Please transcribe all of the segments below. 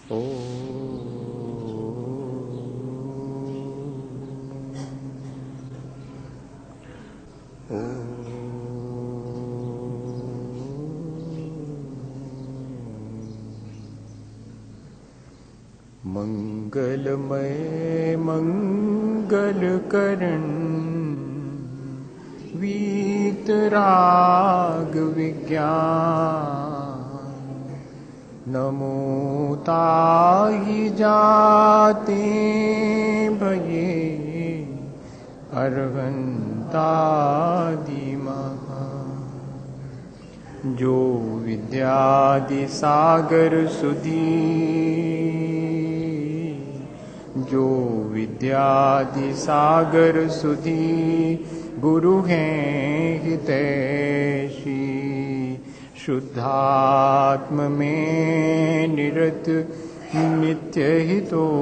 ओ मंगलमय मंगल करण वीतराग विज्ञान नमो ताहि जाते भये अर्हंतादि महा जो विद्यादि सागर सुधी जो विद्यादि सागर सुधी गुरु हैं हितैषी शुद्धात्म में निरत नित्य हितोपदेशी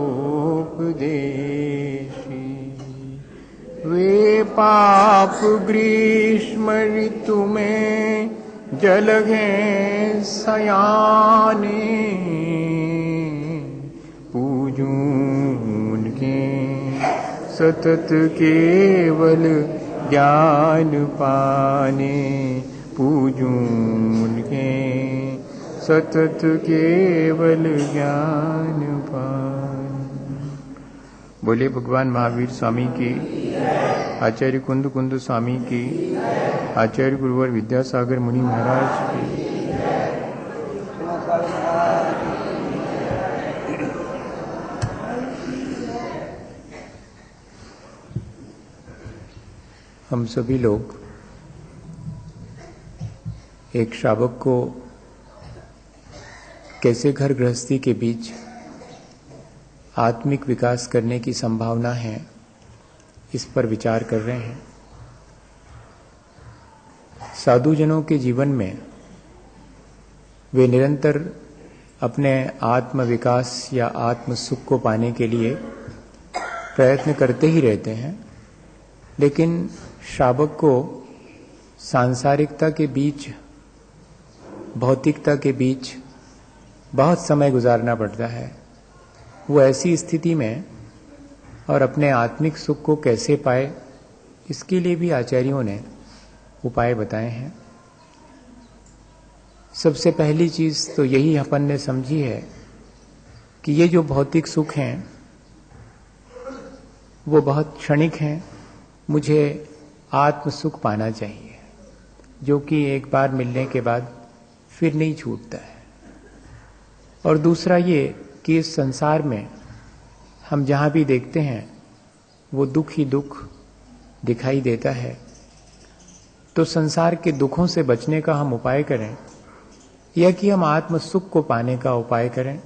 वे पाप ग्रीष्म ऋतु में जल हैं सयाने पूजूं उनके सतत केवल ज्ञान पाने पूजूं उनके सतत केवल ज्ञान पाने। बोले भगवान महावीर स्वामी की, आचार्य कुंद कुंद स्वामी की, आचार्य गुरुवर विद्यासागर मुनि महाराज की। हम सभी लोग एक श्रावक को कैसे घर गृहस्थी के बीच आत्मिक विकास करने की संभावना है, इस पर विचार कर रहे हैं। साधुजनों के जीवन में वे निरंतर अपने आत्म विकास या आत्म सुख को पाने के लिए प्रयत्न करते ही रहते हैं, लेकिन श्रावक को सांसारिकता के बीच, भौतिकता के बीच बहुत समय गुजारना पड़ता है। वो ऐसी स्थिति में और अपने आत्मिक सुख को कैसे पाए, इसके लिए भी आचार्यों ने उपाय बताए हैं। सबसे पहली चीज तो यही अपन ने समझी है कि ये जो भौतिक सुख हैं वो बहुत क्षणिक हैं। मुझे आत्म सुख पाना चाहिए, जो कि एक बार मिलने के बाद फिर नहीं छूटता है। और दूसरा ये कि इस संसार में हम जहाँ भी देखते हैं वो दुख ही दुख दिखाई देता है। तो संसार के दुखों से बचने का हम उपाय करें या कि हम आत्म सुख को पाने का उपाय करें।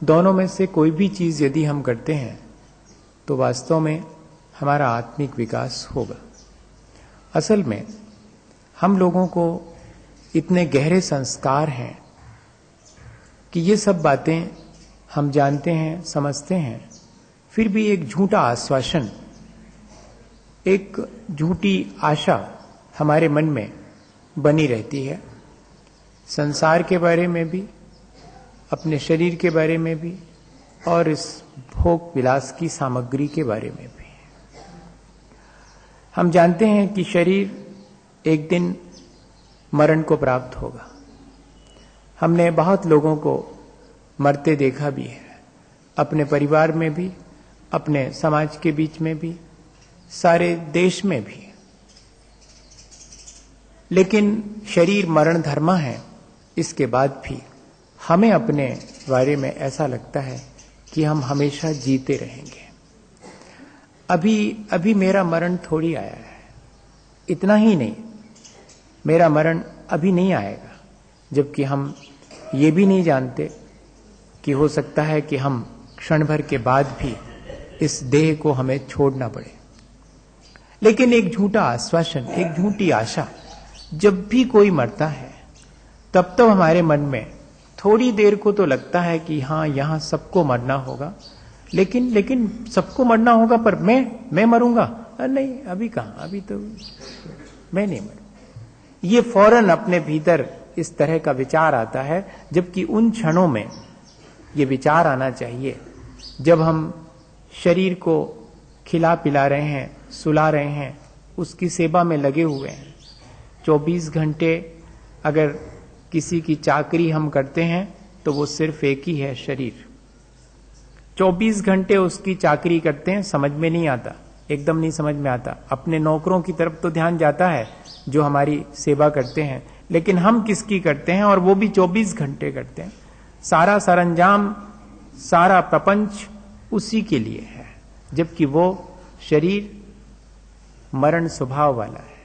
दोनों में से कोई भी चीज़ यदि हम करते हैं तो वास्तव में हमारा आत्मिक विकास होगा। असल में हम लोगों को इतने गहरे संस्कार हैं कि ये सब बातें हम जानते हैं, समझते हैं, फिर भी एक झूठा आश्वासन, एक झूठी आशा हमारे मन में बनी रहती है। संसार के बारे में भी, अपने शरीर के बारे में भी, और इस भोग विलास की सामग्री के बारे में भी। हम जानते हैं कि शरीर एक दिन मरण को प्राप्त होगा। हमने बहुत लोगों को मरते देखा भी है, अपने परिवार में भी, अपने समाज के बीच में भी, सारे देश में भी। लेकिन शरीर मरण धर्मा है, इसके बाद भी हमें अपने बारे में ऐसा लगता है कि हम हमेशा जीते रहेंगे। अभी मेरा मरण थोड़ी आया है, इतना ही नहीं, मेरा मरण अभी नहीं आएगा, जबकि हम ये भी नहीं जानते कि हो सकता है कि हम क्षण भर के बाद भी इस देह को हमें छोड़ना पड़े। लेकिन एक झूठा आश्वासन, एक झूठी आशा, जब भी कोई मरता है तब तो हमारे मन में थोड़ी देर को तो लगता है कि हाँ, यहां सबको मरना होगा, लेकिन सबको मरना होगा, पर मैं मरूंगा नहीं, अभी कहां, अभी तो मैं नहीं मरूं। ये फौरन अपने भीतर इस तरह का विचार आता है, जबकि उन क्षणों में ये विचार आना चाहिए जब हम शरीर को खिला पिला रहे हैं, सुला रहे हैं, उसकी सेवा में लगे हुए हैं। 24 घंटे अगर किसी की चाकरी हम करते हैं तो वो सिर्फ एक ही है, शरीर। 24 घंटे उसकी चाकरी करते हैं, समझ में नहीं आता, एकदम नहीं समझ में आता। अपने नौकरों की तरफ तो ध्यान जाता है जो हमारी सेवा करते हैं, लेकिन हम किसकी करते हैं, और वो भी 24 घंटे करते हैं। सारा सरंजाम, सारा प्रपंच उसी के लिए है, जबकि वो शरीर मरण स्वभाव वाला है।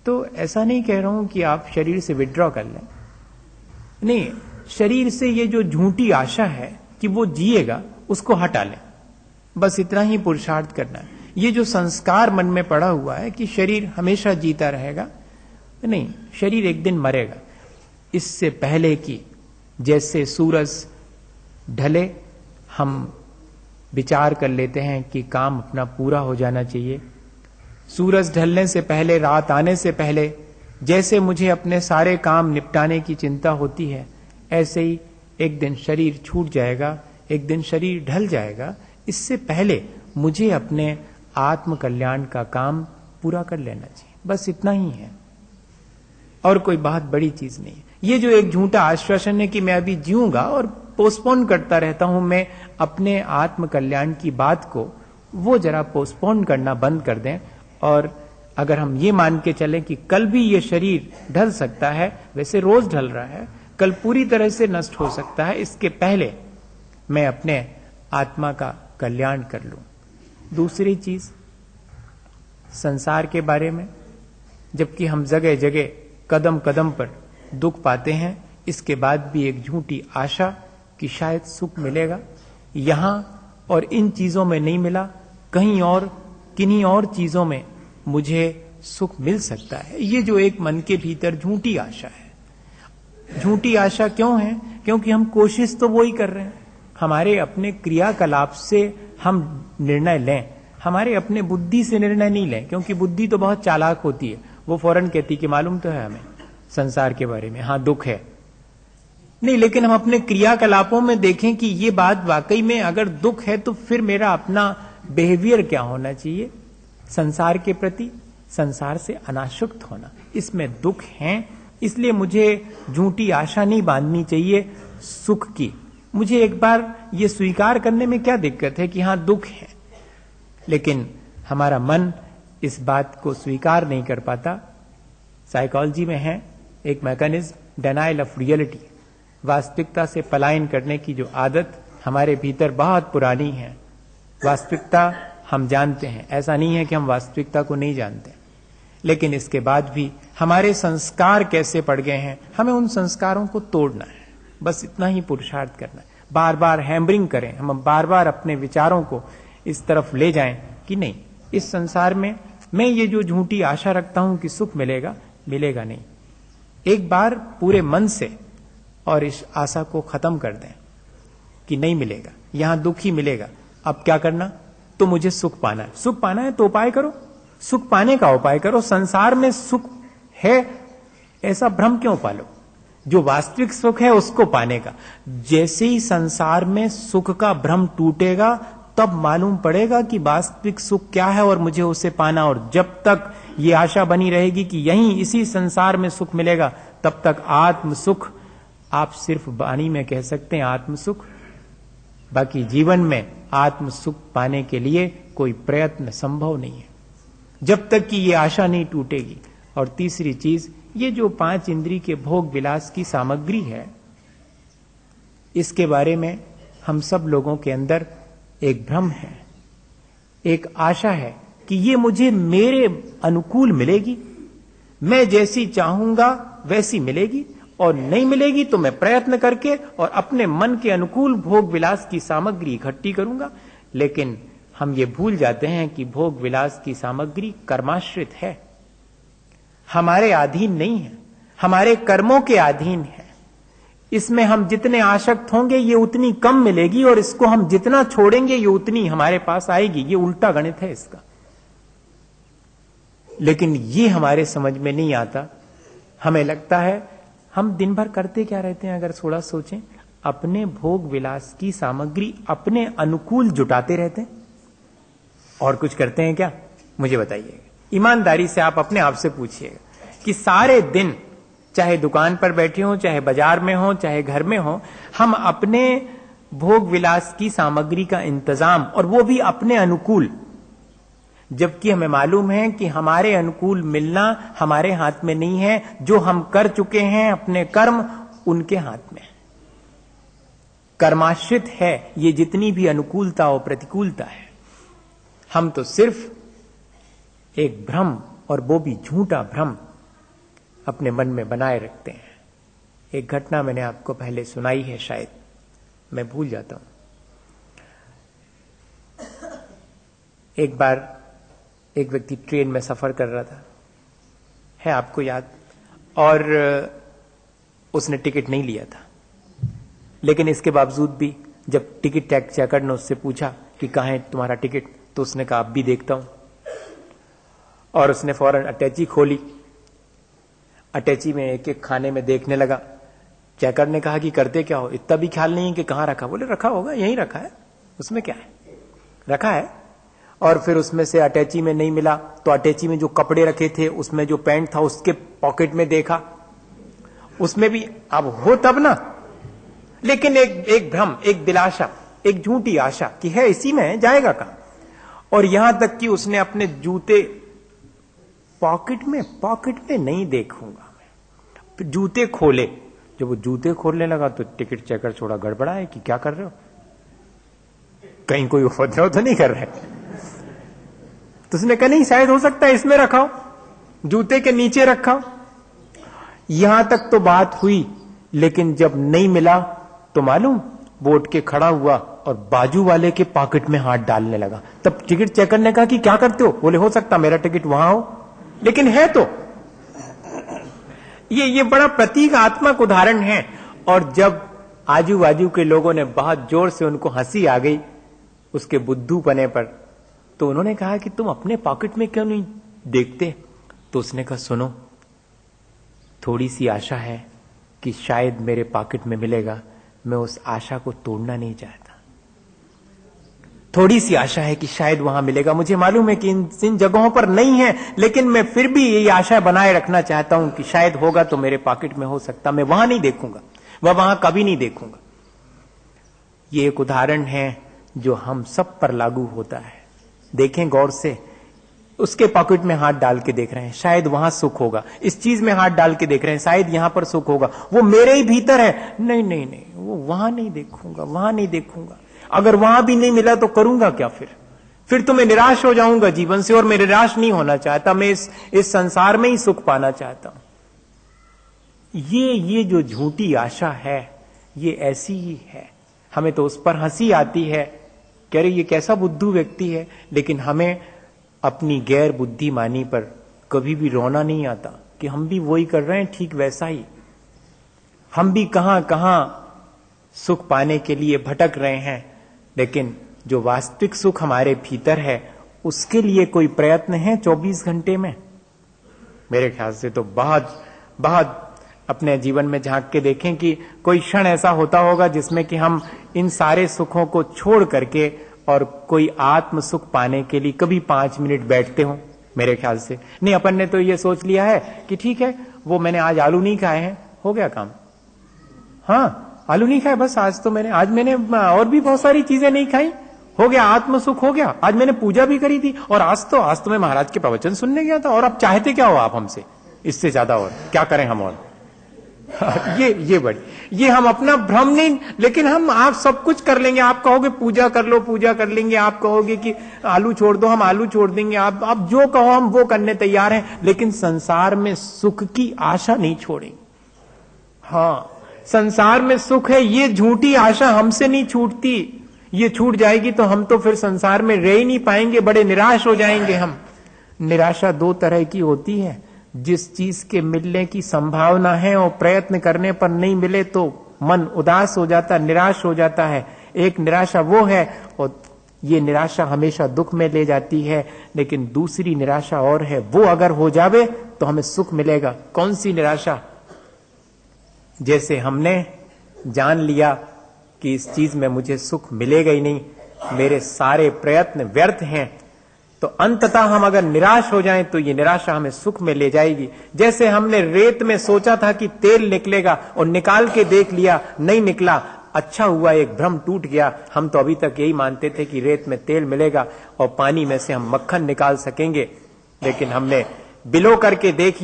तो ऐसा नहीं कह रहा हूं कि आप शरीर से विड्रॉ कर लें, नहीं, शरीर से ये जो झूठी आशा है कि वो जिएगा, उसको हटा लें, बस इतना ही पुरुषार्थ करना है। ये जो संस्कार मन में पड़ा हुआ है कि शरीर हमेशा जीता रहेगा, नहीं, शरीर एक दिन मरेगा। इससे पहले कि जैसे सूरज ढले हम विचार कर लेते हैं कि काम अपना पूरा हो जाना चाहिए। सूरज ढलने से पहले, रात आने से पहले जैसे मुझे अपने सारे काम निपटाने की चिंता होती है, ऐसे ही एक दिन शरीर छूट जाएगा, एक दिन शरीर ढल जाएगा। इससे पहले मुझे अपने आत्म कल्याण का काम पूरा कर लेना चाहिए, बस इतना ही है, और कोई बहुत बड़ी चीज नहीं है। ये जो एक झूठा आश्वासन है कि मैं अभी जीऊंगा और पोस्टपोन करता रहता हूं मैं अपने आत्म कल्याण की बात को, वो जरा पोस्टपोन करना बंद कर दें। और अगर हम ये मान के चलें कि कल भी ये शरीर ढल सकता है, वैसे रोज ढल रहा है, कल पूरी तरह से नष्ट हो सकता है, इसके पहले मैं अपने आत्मा का कल्याण कर लूं। दूसरी चीज संसार के बारे में, जबकि हम जगह जगह कदम कदम पर दुख पाते हैं, इसके बाद भी एक झूठी आशा कि शायद सुख मिलेगा यहां, और इन चीजों में नहीं मिला, कहीं और किन्हीं और चीजों में मुझे सुख मिल सकता है। ये जो एक मन के भीतर झूठी आशा है। झूठी आशा क्यों है? क्योंकि हम कोशिश तो वो ही कर रहे हैं, हमारे अपने क्रियाकलाप से हम निर्णय लें, हमारे अपने बुद्धि से निर्णय नहीं लें, क्योंकि बुद्धि तो बहुत चालाक होती है, वो फौरन कहती कि मालूम तो है हमें संसार के बारे में, हाँ दुख है, नहीं, लेकिन हम अपने क्रियाकलापों में देखें कि ये बात वाकई में अगर दुख है तो फिर मेरा अपना बिहेवियर क्या होना चाहिए संसार के प्रति, संसार से अनासक्त होना। इसमें दुख है, इसलिए मुझे झूठी आशा नहीं बांधनी चाहिए सुख की। मुझे एक बार ये स्वीकार करने में क्या दिक्कत है कि हाँ दुख है, लेकिन हमारा मन इस बात को स्वीकार नहीं कर पाता। साइकोलॉजी में है एक मैकेनिज्म, डिनायल ऑफ रियलिटी, वास्तविकता से पलायन करने की जो आदत हमारे भीतर बहुत पुरानी है। वास्तविकता हम जानते हैं, ऐसा नहीं है कि हम वास्तविकता को नहीं जानते, लेकिन इसके बाद भी हमारे संस्कार कैसे पड़ गए हैं, हमें उन संस्कारों को तोड़ना है, बस इतना ही पुरुषार्थ करना है। बार बार हैमरिंग करें, हम बार बार अपने विचारों को इस तरफ ले जाएं कि नहीं, इस संसार में मैं ये जो झूठी आशा रखता हूं कि सुख मिलेगा, मिलेगा नहीं। एक बार पूरे मन से और इस आशा को खत्म कर दें कि नहीं मिलेगा, यहां दुख ही मिलेगा। अब क्या करना? तो मुझे सुख पाना है। सुख पाना है तो उपाय करो, सुख पाने का उपाय करो। संसार में सुख है ऐसा भ्रम क्यों पालो? जो वास्तविक सुख है उसको पाने का। जैसे ही संसार में सुख का भ्रम टूटेगा, तब मालूम पड़ेगा कि वास्तविक सुख क्या है और मुझे उसे पाना। और जब तक ये आशा बनी रहेगी कि यहीं इसी संसार में सुख मिलेगा, तब तक आत्म सुख आप सिर्फ वाणी में कह सकते हैं आत्म सुख, बाकी जीवन में आत्म सुख पाने के लिए कोई प्रयत्न संभव नहीं है जब तक कि ये आशा नहीं टूटेगी। और तीसरी चीज, ये जो 5 इंद्री के भोग विलास की सामग्री है, इसके बारे में हम सब लोगों के अंदर एक भ्रम है, एक आशा है कि ये मुझे मेरे अनुकूल मिलेगी, मैं जैसी चाहूंगा वैसी मिलेगी, और नहीं मिलेगी तो मैं प्रयत्न करके और अपने मन के अनुकूल भोग विलास की सामग्री इकट्ठी करूंगा। लेकिन हम ये भूल जाते हैं कि भोग विलास की सामग्री कर्माश्रित है, हमारे अधीन नहीं है, हमारे कर्मों के अधीन है। इसमें हम जितने आसक्त होंगे ये उतनी कम मिलेगी, और इसको हम जितना छोड़ेंगे ये उतनी हमारे पास आएगी। ये उल्टा गणित है इसका, लेकिन ये हमारे समझ में नहीं आता। हमें लगता है हम दिन भर करते क्या रहते हैं, अगर थोड़ा सोचें, अपने भोग विलास की सामग्री अपने अनुकूल जुटाते रहते हैं और कुछ करते हैं क्या? मुझे बताइएगा, ईमानदारी से आप अपने आप से पूछिएगा कि सारे दिन, चाहे दुकान पर बैठे हो, चाहे बाजार में हो, चाहे घर में हो, हम अपने भोग विलास की सामग्री का इंतजाम, और वो भी अपने अनुकूल, जबकि हमें मालूम है कि हमारे अनुकूल मिलना हमारे हाथ में नहीं है। जो हम कर चुके हैं अपने कर्म, उनके हाथ में कर्माश्रित है ये जितनी भी अनुकूलता और प्रतिकूलता है। हम तो सिर्फ एक भ्रम, और वो भी झूठा भ्रम, अपने मन में बनाए रखते हैं। एक घटना मैंने आपको पहले सुनाई है, शायद मैं भूल जाता हूं। एक बार एक व्यक्ति ट्रेन में सफर कर रहा था, है आपको याद, और उसने टिकट नहीं लिया था, लेकिन इसके बावजूद भी जब टिकट टैग चेकर ने उससे पूछा कि कहाँ है तुम्हारा टिकट, तो उसने कहा अब भी देखता हूं, और उसने फौरन अटैची खोली, अटैची में एक एक खाने में देखने लगा। चेकर ने कहा कि करते क्या हो, इतना भी ख्याल नहीं है कि कहाँ रखा? बोले रखा होगा, यहीं रखा है, उसमें क्या है, रखा है। और फिर उसमें से अटैची में नहीं मिला तो अटैची में जो कपड़े रखे थे, उसमें जो पैंट था उसके पॉकेट में देखा, उसमें भी अब हो तब ना। लेकिन एक भ्रम, एक दिलासा, एक झूठी आशा कि है इसी में, जाएगा कहां। और यहां तक कि उसने अपने जूते पॉकेट में नहीं देखूंगा मैं, जूते खोले। जब वो जूते खोलने लगा तो टिकट चेकर छोड़ा गड़बड़ा है कि क्या कर रहे हो, कहीं कोई उपद्रव तो नहीं कर रहे। तो उसने कहा नहीं, शायद हो सकता है इसमें रखा हो, जूते के नीचे रखा हो। यहां तक तो बात हुई, लेकिन जब नहीं मिला तो मालूम, वो उठ के खड़ा हुआ और बाजू वाले के पॉकेट में हाथ डालने लगा। तब टिकट चेकर ने कहा कि क्या करते हो? बोले हो सकता मेरा टिकट वहां हो, लेकिन है तो। ये बड़ा प्रतीकात्मक उदाहरण है। और जब आजू बाजू के लोगों ने बहुत जोर से, उनको हंसी आ गई उसके बुद्धूपने पर, तो उन्होंने कहा कि तुम अपने पॉकेट में क्यों नहीं देखते? तो उसने कहा सुनो, थोड़ी सी आशा है कि शायद मेरे पॉकेट में मिलेगा, मैं उस आशा को तोड़ना नहीं चाहता। थोड़ी सी आशा है कि शायद वहां मिलेगा, मुझे मालूम है कि इन जगहों पर नहीं है, लेकिन मैं फिर भी ये आशा बनाए रखना चाहता हूं कि शायद होगा तो मेरे पॉकेट में हो सकता, मैं वहां नहीं देखूंगा, वहां कभी नहीं देखूंगा। ये एक उदाहरण है जो हम सब पर लागू होता है। देखें गौर से, उसके पॉकेट में हाथ डाल के देख रहे हैं, शायद वहां सुख होगा। इस चीज में हाथ डाल के देख रहे हैं, शायद यहां पर सुख होगा। वो मेरे ही भीतर है, नहीं नहीं नहीं, वो वहां नहीं देखूंगा, वहां नहीं देखूंगा। अगर वहां भी नहीं मिला तो करूंगा क्या? फिर तो मैं निराश हो जाऊंगा जीवन से, और मैं निराश नहीं होना चाहता। मैं इस संसार में ही सुख पाना चाहता हूं। ये जो झूठी आशा है, ये ऐसी ही है। हमें तो उस पर हंसी आती है, कह रहे ये कैसा बुद्धू व्यक्ति है, लेकिन हमें अपनी गैर बुद्धिमानी पर कभी भी रोना नहीं आता कि हम भी वही कर रहे हैं, ठीक वैसा ही। हम भी कहां कहां सुख पाने के लिए भटक रहे हैं, लेकिन जो वास्तविक सुख हमारे भीतर है, उसके लिए कोई प्रयत्न है 24 घंटे में? मेरे ख्याल से तो बहुत बहुत अपने जीवन में झांक के देखें कि कोई क्षण ऐसा होता होगा जिसमें कि हम इन सारे सुखों को छोड़ करके और कोई आत्म सुख पाने के लिए कभी 5 मिनट बैठते हो। मेरे ख्याल से नहीं। अपन ने तो ये सोच लिया है कि ठीक है, वो मैंने आज आलू नहीं खाए हैं, हो गया काम। हाँ, आलू नहीं खाए, बस आज मैंने और भी बहुत सारी चीजें नहीं खाई, हो गया, आत्म सुख हो गया। आज मैंने पूजा भी करी थी, और आज तो मैं महाराज के प्रवचन सुनने गया था। और अब चाहते क्या हो आप हमसे? इससे ज्यादा और क्या करें हम? और ये हम अपना भ्रम नहीं, लेकिन आप सब कुछ कर लेंगे। आप कहोगे पूजा कर लो, पूजा कर लेंगे। आप कहोगे कि आलू छोड़ दो, हम आलू छोड़ देंगे। आप जो कहो हम वो करने तैयार हैं, लेकिन संसार में सुख की आशा नहीं छोड़ेंगे। हाँ, संसार में सुख है, ये झूठी आशा हमसे नहीं छूटती। ये छूट जाएगी तो हम तो फिर संसार में रह ही नहीं पाएंगे, बड़े निराश हो जाएंगे हम। निराशा 2 तरह की होती है। जिस चीज के मिलने की संभावना है और प्रयत्न करने पर नहीं मिले तो मन उदास हो जाता, निराश हो जाता है। एक निराशा वो है, और ये निराशा हमेशा दुख में ले जाती है। लेकिन दूसरी निराशा और है, वो अगर हो जावे तो हमें सुख मिलेगा। कौन सी निराशा? जैसे हमने जान लिया कि इस चीज में मुझे सुख मिलेगा ही नहीं, मेरे सारे प्रयत्न व्यर्थ हैं, तो अंततः हम अगर निराश हो जाएं तो ये निराशा हमें सुख में ले जाएगी। जैसे हमने रेत में सोचा था कि तेल निकलेगा और निकाल के देख लिया, नहीं निकला, अच्छा हुआ एक भ्रम टूट गया। हम तो अभी तक यही मानते थे कि रेत में तेल मिलेगा और पानी में से हम मक्खन निकाल सकेंगे, लेकिन हमने बिलो करके देख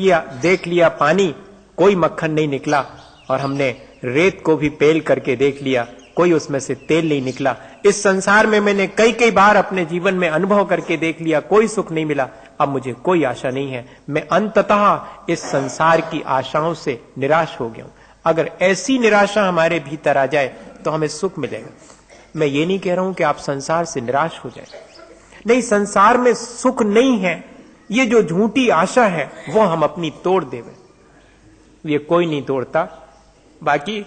लिया पानी, कोई मक्खन नहीं निकला, और हमने रेत को भी पेल करके देख लिया, कोई उसमें से तेल नहीं निकला। इस संसार में मैंने कई बार अपने जीवन में अनुभव करके देख लिया, कोई सुख नहीं मिला। अब मुझे कोई आशा नहीं है, मैं अंततः इस संसार की आशाओं से निराश हो गया हूं। अगर ऐसी निराशा हमारे भीतर आ जाए तो हमें सुख मिलेगा। मैं ये नहीं कह रहा हूं कि आप संसार से निराश हो जाए, नहीं, संसार में सुख नहीं है, ये जो झूठी आशा है वो हम अपनी तोड़ देवे, ये कोई नहीं तोड़ता। बाकी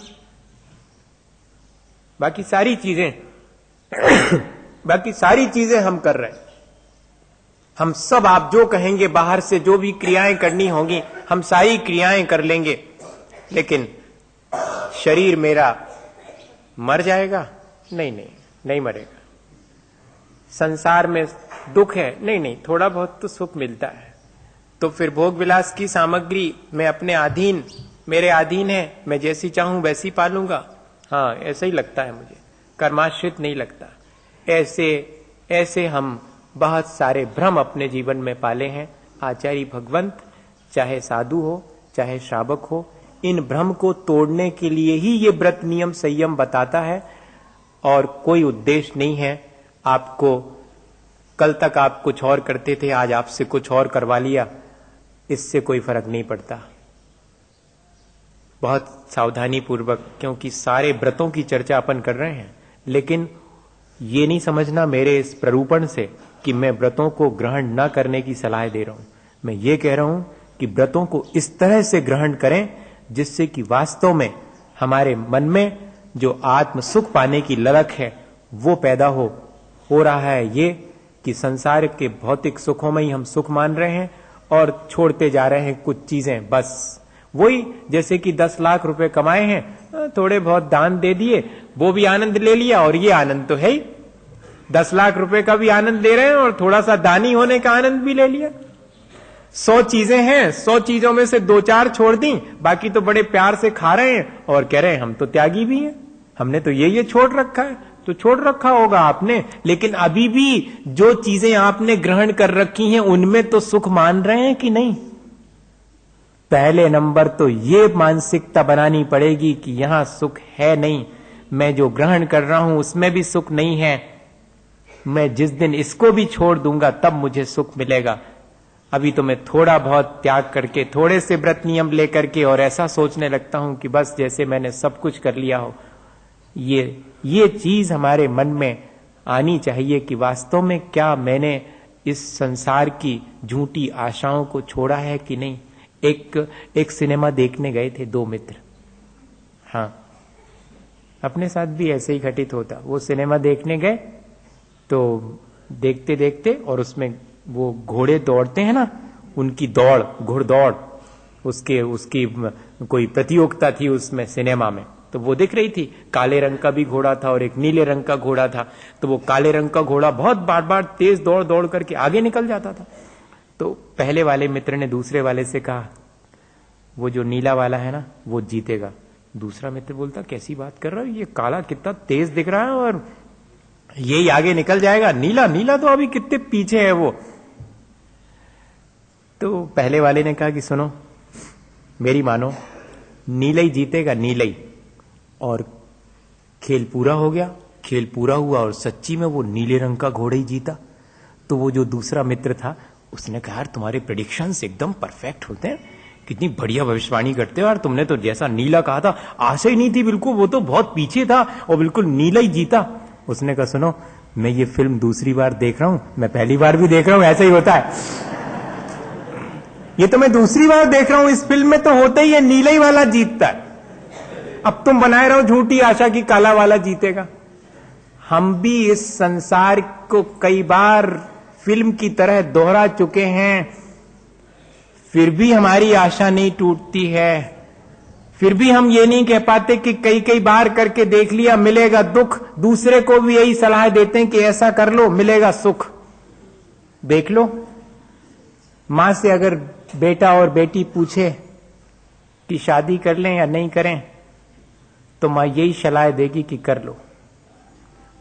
सारी चीजें हम कर रहे हैं। हम सब, आप जो कहेंगे, बाहर से जो भी क्रियाएं करनी होंगी हम सारी क्रियाएं कर लेंगे, लेकिन शरीर मेरा मर जाएगा? नहीं मरेगा। संसार में दुख है? नहीं, थोड़ा बहुत तो सुख मिलता है। तो फिर भोग विलास की सामग्री मैं अपने अधीन, मेरे अधीन है, मैं जैसी चाहूं वैसी पालूंगा। हाँ, ऐसा ही लगता है मुझे, कर्माश्रित नहीं लगता। ऐसे हम बहुत सारे भ्रम अपने जीवन में पाले हैं। आचार्य भगवंत, चाहे साधु हो चाहे श्रावक हो, इन भ्रम को तोड़ने के लिए ही ये व्रत नियम संयम बताता है, और कोई उद्देश्य नहीं है। आपको कल तक आप कुछ और करते थे, आज आपसे कुछ और करवा लिया, इससे कोई फर्क नहीं पड़ता। बहुत सावधानी पूर्वक, क्योंकि सारे व्रतों की चर्चा अपन कर रहे हैं, लेकिन ये नहीं समझना मेरे इस प्ररूपण से कि मैं व्रतों को ग्रहण न करने की सलाह दे रहा हूं। मैं ये कह रहा हूं कि व्रतों को इस तरह से ग्रहण करें जिससे कि वास्तव में हमारे मन में जो आत्म सुख पाने की ललक है वो पैदा हो रहा है। ये कि संसार के भौतिक सुखों में ही हम सुख मान रहे हैं और छोड़ते जा रहे हैं कुछ चीजें। बस वही, जैसे कि 10 लाख रुपए कमाए हैं, थोड़े बहुत दान दे दिए, वो भी आनंद ले लिया, और ये आनंद तो है ही, 10 लाख रुपए का भी आनंद ले रहे हैं और थोड़ा सा दानी होने का आनंद भी ले लिया। 100 चीजें हैं, 100 चीजों में से 2-4 छोड़ दी, बाकी तो बड़े प्यार से खा रहे हैं और कह रहे हैं हम तो त्यागी भी हैं, हमने तो ये छोड़ रखा है। तो छोड़ रखा होगा आपने, लेकिन अभी भी जो चीजें आपने ग्रहण कर रखी हैं उनमें तो सुख मान रहे हैं कि नहीं? पहले नंबर तो ये मानसिकता बनानी पड़ेगी कि यहां सुख है नहीं, मैं जो ग्रहण कर रहा हूं उसमें भी सुख नहीं है, मैं जिस दिन इसको भी छोड़ दूंगा तब मुझे सुख मिलेगा। अभी तो मैं थोड़ा बहुत त्याग करके, थोड़े से व्रत नियम लेकर के और ऐसा सोचने लगता हूं कि बस जैसे मैंने सब कुछ कर लिया हो। ये चीज हमारे मन में आनी चाहिए कि वास्तव में क्या मैंने इस संसार की झूठी आशाओं को छोड़ा है कि नहीं। एक सिनेमा देखने गए थे 2 मित्र, हाँ, अपने साथ भी ऐसे ही घटित होता। वो सिनेमा देखने गए तो देखते देखते, और उसमें वो घोड़े दौड़ते हैं ना, उनकी दौड़, घुड़दौड़, उसकी कोई प्रतियोगिता थी उसमें सिनेमा में, तो वो दिख रही थी। काले रंग का भी घोड़ा था और एक नीले रंग का घोड़ा था। तो वो काले रंग का घोड़ा बहुत बार तेज दौड़ करके आगे निकल जाता था। तो पहले वाले मित्र ने दूसरे वाले से कहा, वो जो नीला वाला है ना वो जीतेगा। दूसरा मित्र बोलता, कैसी बात कर रहा है, ये काला कितना तेज दिख रहा है और यही आगे निकल जाएगा, नीला तो अभी कितने पीछे है वो। तो पहले वाले ने कहा कि सुनो, मेरी मानो, नीला ही जीतेगा, नीला ही। और खेल पूरा हो गया, खेल पूरा हुआ और सच्ची में वो नीले रंग का घोड़ा ही जीता। तो वो जो दूसरा मित्र था उसने कहा, यार तुम्हारे प्रेडिक्शंस एकदम परफेक्ट होते हैं, कितनी बढ़िया भविष्यवाणी करते हो यार, तुमने तो जैसा नीला कहा था आशा ही नहीं थी बिल्कुल, वो तो बहुत पीछे था और बिल्कुल नीला ही जीता। उसने कहा, सुनो, मैं ये फिल्म दूसरी बार देख रहा हूं, मैं पहली बार भी देख रहा हूं, ऐसा ही होता है। ये तो मैं दूसरी बार देख रहा हूं, इस फिल्म में तो होता ही है नीला ही वाला जीतता है। अब तुम बनाए रहो झूठी आशा की काला वाला जीतेगा। हम भी इस संसार को कई बार फिल्म की तरह दोहरा चुके हैं, फिर भी हमारी आशा नहीं टूटती है, फिर भी हम ये नहीं कह पाते कि कई कई बार करके देख लिया मिलेगा दुख, दूसरे को भी यही सलाह देते हैं कि ऐसा कर लो मिलेगा सुख। देख लो, मां से अगर बेटा और बेटी पूछे कि शादी कर लें या नहीं करें, तो मां यही सलाह देगी कि कर लो।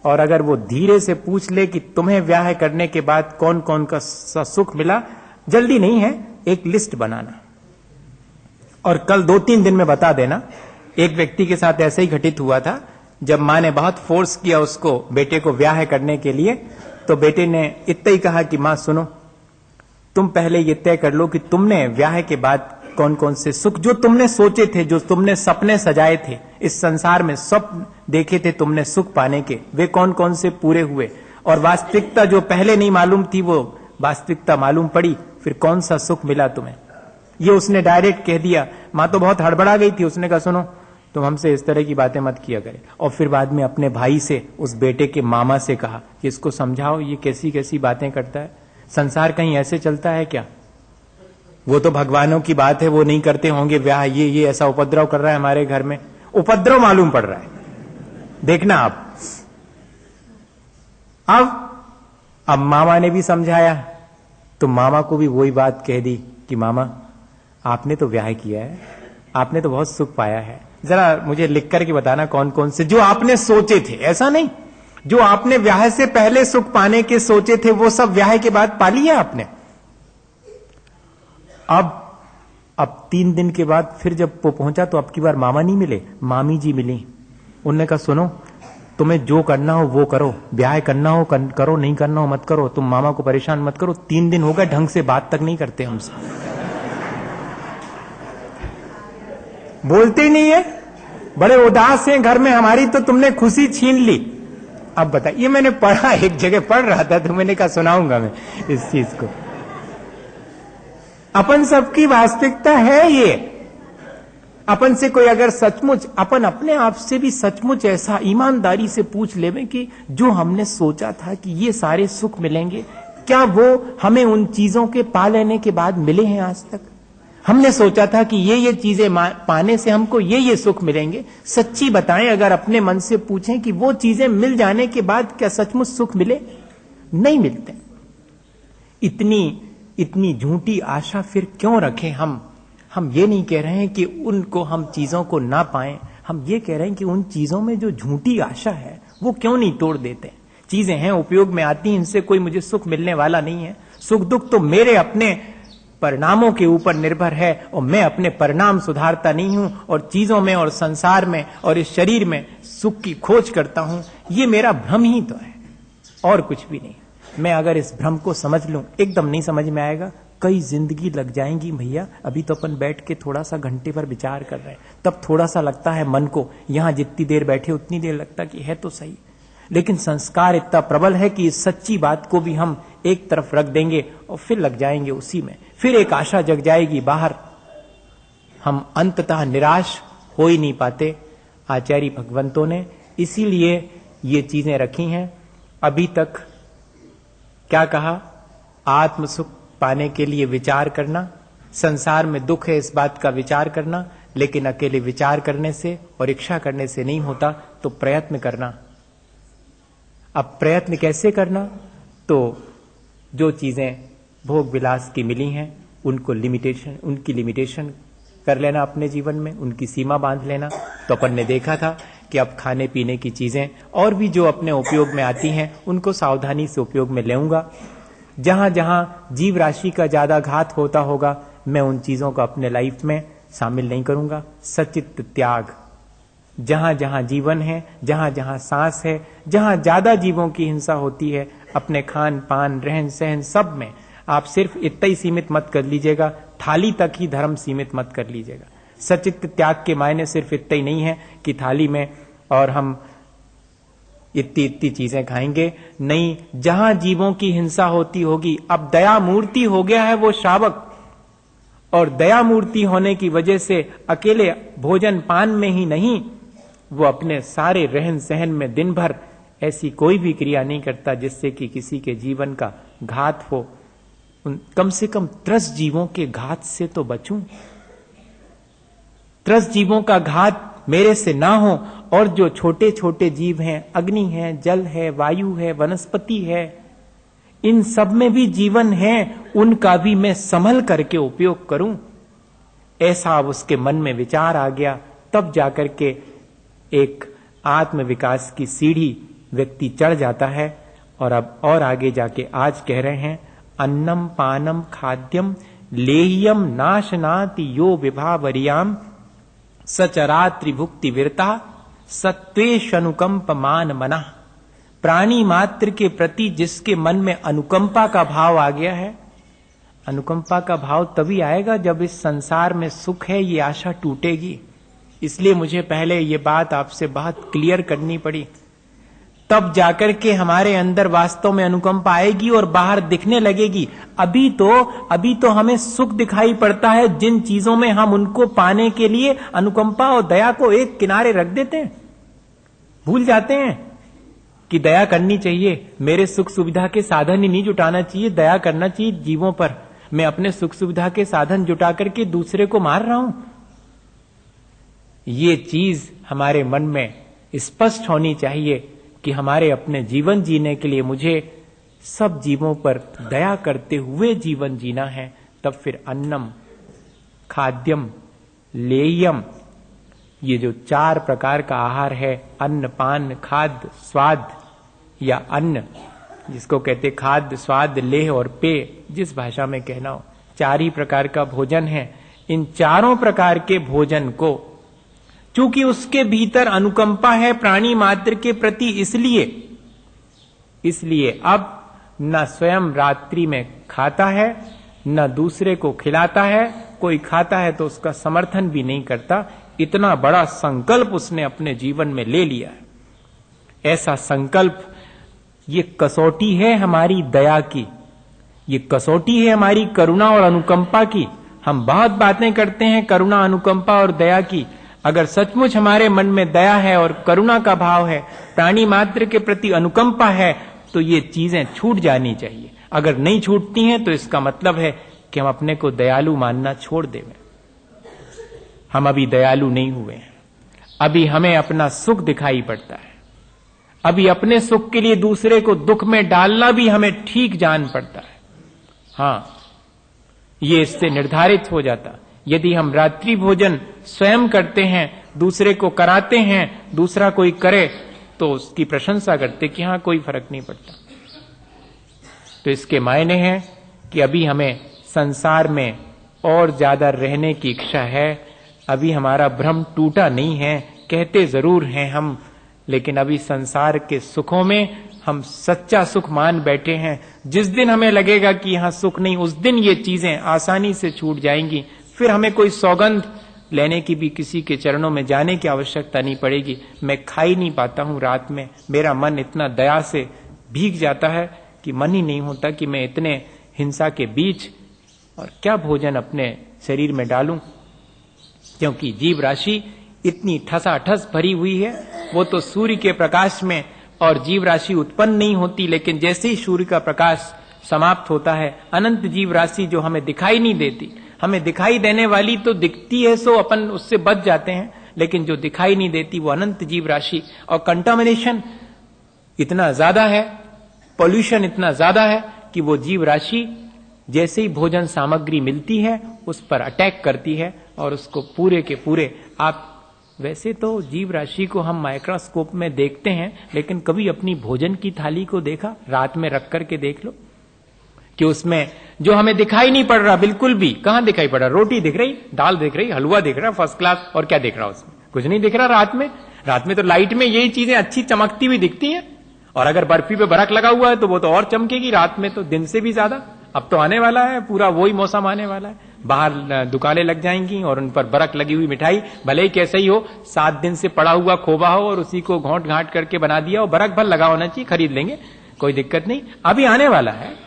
और अगर वो धीरे से पूछ ले कि तुम्हें ब्याह करने के बाद कौन कौन का सुख मिला, जल्दी नहीं है, एक लिस्ट बनाना और कल 2-3 दिन में बता देना। एक व्यक्ति के साथ ऐसे ही घटित हुआ था, जब मां ने बहुत फोर्स किया उसको बेटे को ब्याह करने के लिए, तो बेटे ने इतना ही कहा कि मां सुनो, तुम पहले ये तय कर लो कि तुमने ब्याह के बाद कौन कौन से सुख जो तुमने सोचे थे, जो तुमने सपने सजाए थे, इस संसार में स्वप्न देखे थे तुमने सुख पाने के, वे कौन कौन से पूरे हुए, और वास्तविकता जो पहले नहीं मालूम थी वो वास्तविकता मालूम पड़ी, फिर कौन सा सुख मिला तुम्हें। ये उसने डायरेक्ट कह दिया। मां तो बहुत हड़बड़ा गई थी, उसने कहा सुनो तुम हमसे इस तरह की बातें मत किया करे। और फिर बाद में अपने भाई से, उस बेटे के मामा से कहा कि इसको समझाओ, ये कैसी कैसी बातें करता है, संसार कहीं ऐसे चलता है क्या, वो तो भगवानों की बात है, वो नहीं करते होंगे ब्याह, ये ऐसा उपद्रव कर रहा है हमारे घर में, उपद्रव मालूम पड़ रहा है, देखना आप। अब मामा ने भी समझाया तो मामा को भी वही बात कह दी कि मामा आपने तो ब्याह किया है, आपने तो बहुत सुख पाया है, जरा मुझे लिख करके बताना कौन कौन से जो आपने सोचे थे, ऐसा नहीं जो आपने ब्याह से पहले सुख पाने के सोचे थे वो सब ब्याह के बाद पा लिया आपने। अब 3 दिन के बाद फिर जब वो पहुंचा तो अब की बार मामा नहीं मिले, मामी जी मिली। उन्होंने कहा सुनो तुम्हें जो करना हो वो करो, ब्याह करना हो करो, नहीं करना हो मत करो, तुम मामा को परेशान मत करो। 3 दिन हो गए ढंग से बात तक नहीं करते हमसे, बोलते ही नहीं है, बड़े उदास हैं घर में, हमारी तो तुमने खुशी छीन ली। अब बताइए, मैंने पढ़ा, एक जगह पढ़ रहा था तो मैंने कहा सुनाऊंगा मैं इस चीज को। अपन सबकी वास्तविकता है ये। अपन से कोई अगर सचमुच, अपन अपने आप से भी सचमुच ऐसा ईमानदारी से पूछ लेवे कि जो हमने सोचा था कि ये सारे सुख मिलेंगे, क्या वो हमें उन चीजों के पा लेने के बाद मिले हैं आज तक? हमने सोचा था कि ये चीजें पाने से हमको ये सुख मिलेंगे। सच्ची बताएं, अगर अपने मन से पूछें कि वो चीजें मिल जाने के बाद क्या सचमुच सुख मिले? नहीं मिलते। इतनी झूठी आशा फिर क्यों रखें हम ये नहीं कह रहे हैं कि उनको हम चीजों को ना पाएं, हम ये कह रहे हैं कि उन चीजों में जो झूठी आशा है वो क्यों नहीं तोड़ देते। चीजें हैं, उपयोग में आती हैं, इनसे कोई मुझे सुख मिलने वाला नहीं है। सुख दुख तो मेरे अपने परिणामों के ऊपर निर्भर है और मैं अपने परिणाम सुधारता नहीं हूं और चीजों में और संसार में और इस शरीर में सुख की खोज करता हूं। ये मेरा भ्रम ही तो है और कुछ भी नहीं। मैं अगर इस भ्रम को समझ लूं, एकदम नहीं समझ में आएगा, कई जिंदगी लग जाएंगी भैया। अभी तो अपन बैठ के थोड़ा सा घंटे पर विचार कर रहे हैं, तब थोड़ा सा लगता है मन को, यहां जितनी देर बैठे उतनी देर लगता कि है तो सही, लेकिन संस्कार इतना प्रबल है कि इस सच्ची बात को भी हम एक तरफ रख देंगे और फिर लग जाएंगे उसी में। फिर एक आशा जग जाएगी बाहर, हम अंततः निराश हो ही नहीं पाते। आचार्य भगवंतों ने इसीलिए ये चीजें रखी हैं। अभी तक क्या कहा? आत्म सुख पाने के लिए विचार करना, संसार में दुख है इस बात का विचार करना, लेकिन अकेले विचार करने से और इच्छा करने से नहीं होता, तो प्रयत्न करना। अब प्रयत्न कैसे करना? तो जो चीजें भोग विलास की मिली हैं उनकी लिमिटेशन कर लेना अपने जीवन में, उनकी सीमा बांध लेना। तो अपन ने देखा था कि अब खाने पीने की चीजें और भी जो अपने उपयोग में आती हैं उनको सावधानी से उपयोग में लेऊंगा। जहां जहां जीव राशि का ज्यादा घात होता होगा मैं उन चीजों को अपने लाइफ में शामिल नहीं करूंगा। सचित त्याग, जहां जहां जीवन है, जहां जहां सांस है, जहां ज्यादा जीवों की हिंसा होती है, अपने खान पान रहन सहन सब में आप सिर्फ इतना ही सीमित मत कर लीजिएगा, थाली तक ही धर्म सीमित मत कर लीजिएगा। सचित त्याग के मायने सिर्फ इतना ही नहीं है कि थाली में और हम इतनी चीजें खाएंगे, नहीं, जहां जीवों की हिंसा होती होगी। अब दया मूर्ति हो गया है वो श्रावक, और दया मूर्ति होने की वजह से अकेले भोजन पान में ही नहीं, वो अपने सारे रहन सहन में दिन भर ऐसी कोई भी क्रिया नहीं करता जिससे कि किसी के जीवन का घात हो। कम से कम 10 जीवों के घात से तो बचूं। त्रस्त जीवों का घात मेरे से ना हो, और जो छोटे छोटे जीव हैं, अग्नि है, जल है, वायु है, वनस्पति है, इन सब में भी जीवन है, उनका भी मैं संभल करके उपयोग करूं। ऐसा अब उसके मन में विचार आ गया। तब जाकर के एक आत्म विकास की सीढ़ी व्यक्ति चढ़ जाता है। और अब और आगे जाके आज कह रहे हैं, अन्नम पानम खाद्यम लेह्यम नाशनाति यो विभावरियाम सचरात्रि भुक्ति विरता सत्वेश अनुकंप मान मना। प्राणी मात्र के प्रति जिसके मन में अनुकंपा का भाव आ गया है, अनुकंपा का भाव तभी आएगा जब इस संसार में सुख है ये आशा टूटेगी। इसलिए मुझे पहले ये बात आपसे बहुत क्लियर करनी पड़ी, तब जाकर के हमारे अंदर वास्तव में अनुकंपा आएगी और बाहर दिखने लगेगी। अभी तो हमें सुख दिखाई पड़ता है जिन चीजों में हम उनको पाने के लिए अनुकंपा और दया को एक किनारे रख देते हैं, भूल जाते हैं कि दया करनी चाहिए। मेरे सुख सुविधा के साधन ही नहीं जुटाना चाहिए, दया करना चाहिए जीवों पर। मैं अपने सुख सुविधा के साधन जुटा करके दूसरे को मार रहा हूं। ये चीज हमारे मन में स्पष्ट होनी चाहिए कि हमारे अपने जीवन जीने के लिए मुझे सब जीवों पर दया करते हुए जीवन जीना है। तब फिर अन्नम, खाद्यम, लेयम, ये जो 4 प्रकार का आहार है, अन्न, पान, खाद्य, स्वाद या अन्न, जिसको कहते खाद्य, स्वाद, लेह और पेय, जिस भाषा में कहना हो, 4 ही प्रकार का भोजन है। इन चारों प्रकार के भोजन को, चूंकि उसके भीतर अनुकंपा है प्राणी मात्र के प्रति, इसलिए अब न स्वयं रात्रि में खाता है, न दूसरे को खिलाता है। कोई खाता है तो उसका समर्थन भी नहीं करता। इतना बड़ा संकल्प उसने अपने जीवन में ले लिया है। ऐसा संकल्प, ये कसौटी है हमारी दया की, ये कसौटी है हमारी करुणा और अनुकंपा की। हम बहुत बातें करते हैं करुणा, अनुकंपा और दया की। अगर सचमुच हमारे मन में दया है और करुणा का भाव है, प्राणी मात्र के प्रति अनुकंपा है, तो ये चीजें छूट जानी चाहिए। अगर नहीं छूटती हैं तो इसका मतलब है कि हम अपने को दयालु मानना छोड़ देंगे। हम अभी दयालु नहीं हुए हैं। अभी हमें अपना सुख दिखाई पड़ता है। अभी अपने सुख के लिए दूसरे को दुख में डालना भी हमें ठीक जान पड़ता है। हां, ये इससे निर्धारित हो जाता। यदि हम रात्रि भोजन स्वयं करते हैं, दूसरे को कराते हैं, दूसरा कोई करे तो उसकी प्रशंसा करते कि हां कोई फर्क नहीं पड़ता, तो इसके मायने हैं कि अभी हमें संसार में और ज्यादा रहने की इच्छा है। अभी हमारा भ्रम टूटा नहीं है। कहते जरूर हैं हम, लेकिन अभी संसार के सुखों में हम सच्चा सुख मान बैठे हैं। जिस दिन हमें लगेगा कि यहां सुख नहीं, उस दिन ये चीजें आसानी से छूट जाएंगी। फिर हमें कोई सौगंध लेने की भी, किसी के चरणों में जाने की आवश्यकता नहीं पड़ेगी। मैं खा ही नहीं पाता हूं रात में, मेरा मन इतना दया से भीग जाता है कि मन ही नहीं होता कि मैं इतने हिंसा के बीच और क्या भोजन अपने शरीर में डालूं, क्योंकि जीव राशि इतनी ठसाठस भरी हुई है। वो तो सूर्य के प्रकाश में और जीव राशि उत्पन्न नहीं होती, लेकिन जैसे ही सूर्य का प्रकाश समाप्त होता है, अनंत जीव राशि जो हमें दिखाई नहीं देती, हमें दिखाई देने वाली तो दिखती है, सो अपन उससे बच जाते हैं, लेकिन जो दिखाई नहीं देती वो अनंत जीव राशि। और कंटामिनेशन इतना ज्यादा है, पॉल्यूशन इतना ज्यादा है कि वो जीव राशि जैसे ही भोजन सामग्री मिलती है उस पर अटैक करती है और उसको पूरे के पूरे। आप वैसे तो जीव राशि को हम माइक्रोस्कोप में देखते हैं, लेकिन कभी अपनी भोजन की थाली को देखा? रात में रख करके देख लो कि उसमें जो हमें दिखाई नहीं पड़ रहा, बिल्कुल भी कहां दिखाई पड़ रहा, रोटी दिख रही, दाल दिख रही, हलवा दिख रहा फर्स्ट क्लास, और क्या दिख रहा उसमें? कुछ नहीं दिख रहा। रात में तो लाइट में यही चीजें अच्छी चमकती हुई दिखती हैं, और अगर बर्फी पे बर्फ लगा हुआ है तो वो तो और चमकेगी रात में, तो दिन से भी ज्यादा। अब तो आने वाला है, पूरा वही मौसम आने वाला है, बाहर दुकानें लग जाएंगी और उन पर बर्फ लगी हुई मिठाई, भले ही कैसे ही हो, 7 दिन से पड़ा हुआ खोबा हो और उसी को घोंट घाट करके बना दिया, और बर्फ भर लगा होना चाहिए, खरीद लेंगे, कोई दिक्कत नहीं। अभी आने वाला है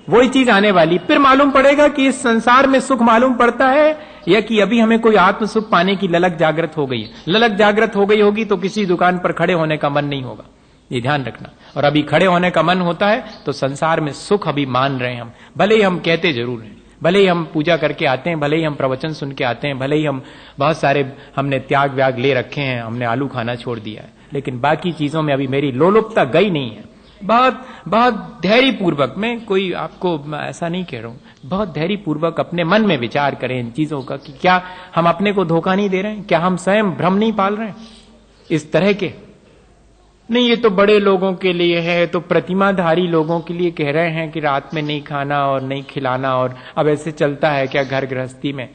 वही चीज आने वाली। फिर मालूम पड़ेगा कि इस संसार में सुख मालूम पड़ता है, या कि अभी हमें कोई आत्म सुख पाने की ललक जागृत हो गई है। ललक जागृत हो गई होगी तो किसी दुकान पर खड़े होने का मन नहीं होगा, ये ध्यान रखना। और अभी खड़े होने का मन होता है तो संसार में सुख अभी मान रहे हैं हम, भले ही हम कहते जरूर हैं, भले ही हम पूजा करके आते हैं, भले ही हम प्रवचन सुन के आते हैं, भले ही हम बहुत सारे हमने त्याग व्याग ले रखे हैं, हमने आलू खाना छोड़ दिया है, लेकिन बाकी चीजों में अभी मेरी लोलुपता गई नहीं है। बहुत बहुत धैर्य पूर्वक, मैं कोई आपको ऐसा नहीं कह रहा हूं, बहुत धैर्य पूर्वक अपने मन में विचार करें इन चीजों का कि क्या हम अपने को धोखा नहीं दे रहे हैं, क्या हम स्वयं भ्रम नहीं पाल रहे हैं इस तरह के। नहीं, ये तो बड़े लोगों के लिए है, तो प्रतिमाधारी लोगों के लिए कह रहे हैं कि रात में नहीं खाना और नहीं खिलाना, और अब ऐसे चलता है क्या घर गृहस्थी में?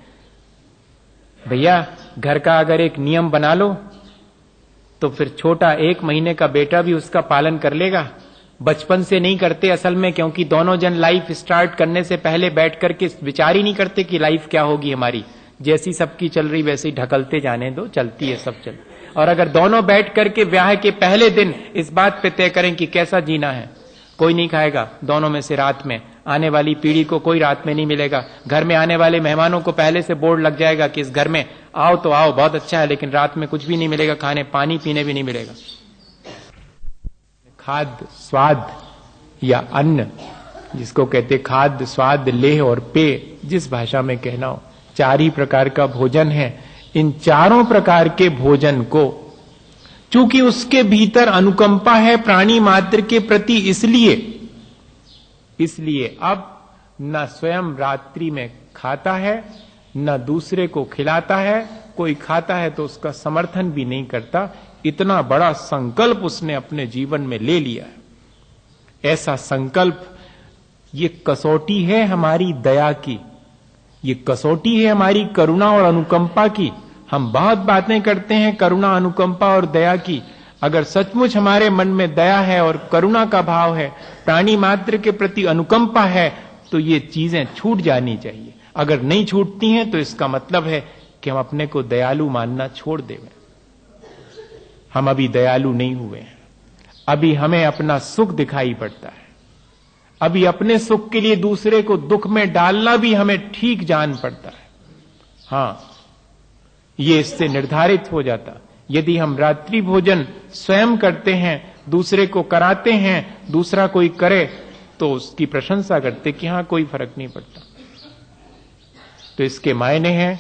भैया, घर का अगर एक नियम बना लो तो फिर छोटा 1 महीने का बेटा भी उसका पालन कर लेगा। बचपन से नहीं करते असल में, क्योंकि दोनों जन लाइफ स्टार्ट करने से पहले बैठ करके विचार ही नहीं करते कि लाइफ क्या होगी हमारी, जैसी सबकी चल रही वैसे ही ढकलते जाने दो, चलती है सब चल। और अगर दोनों बैठ करके ब्याह के पहले दिन इस बात पे तय करें कि कैसा जीना है, कोई नहीं खाएगा दोनों में से रात में, आने वाली पीढ़ी को कोई रात में नहीं मिलेगा, घर में आने वाले मेहमानों को पहले से बोर्ड लग जाएगा कि इस घर में आओ तो आओ, बहुत अच्छा है, लेकिन रात में कुछ भी नहीं मिलेगा खाने, पानी पीने भी नहीं मिलेगा। खाद्य स्वाद या अन्न, जिसको कहते खाद्य स्वाद लेह और पेय, जिस भाषा में कहना हो, 4 ही प्रकार का भोजन है। इन चारों प्रकार के भोजन को, चूंकि उसके भीतर अनुकंपा है प्राणी मात्र के प्रति, इसलिए अब न स्वयं रात्रि में खाता है, न दूसरे को खिलाता है, कोई खाता है तो उसका समर्थन भी नहीं करता। इतना बड़ा संकल्प उसने अपने जीवन में ले लिया है। ऐसा संकल्प, ये कसौटी है हमारी दया की, ये कसौटी है हमारी करुणा और अनुकंपा की। हम बहुत बातें करते हैं करुणा, अनुकंपा और दया की, अगर सचमुच हमारे मन में दया है और करुणा का भाव है, प्राणी मात्र के प्रति अनुकंपा है, तो ये चीजें छूट जानी चाहिए। अगर नहीं छूटती हैं तो इसका मतलब है कि हम अपने को दयालु मानना छोड़ देंगे। हम अभी दयालु नहीं हुए हैं, अभी हमें अपना सुख दिखाई पड़ता है, अभी अपने सुख के लिए दूसरे को दुख में डालना भी हमें ठीक जान पड़ता है। हां, ये इससे निर्धारित हो जाता। यदि हम रात्रि भोजन स्वयं करते हैं, दूसरे को कराते हैं, दूसरा कोई करे तो उसकी प्रशंसा करते कि हां कोई फर्क नहीं पड़ता, तो इसके मायने हैं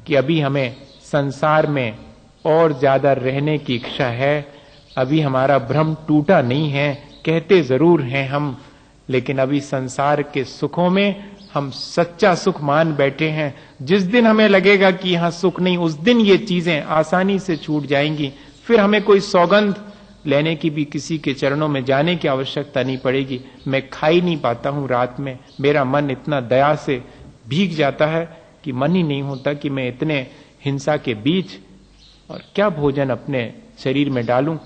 कि अभी हमें संसार में और ज्यादा रहने की इच्छा है, अभी हमारा भ्रम टूटा नहीं है। कहते जरूर हैं हम, लेकिन अभी संसार के सुखों में हम सच्चा सुख मान बैठे हैं। जिस दिन हमें लगेगा कि यहां सुख नहीं, उस दिन ये चीजें आसानी से छूट जाएंगी, फिर हमें कोई सौगंध लेने की भी, किसी के चरणों में जाने की आवश्यकता नहीं पड़ेगी। मैं खा ही नहीं पाता हूं रात में, मेरा मन इतना दया से भीग जाता है कि मन ही नहीं होता कि मैं इतने हिंसा के बीच और क्या भोजन अपने शरीर में डालूं,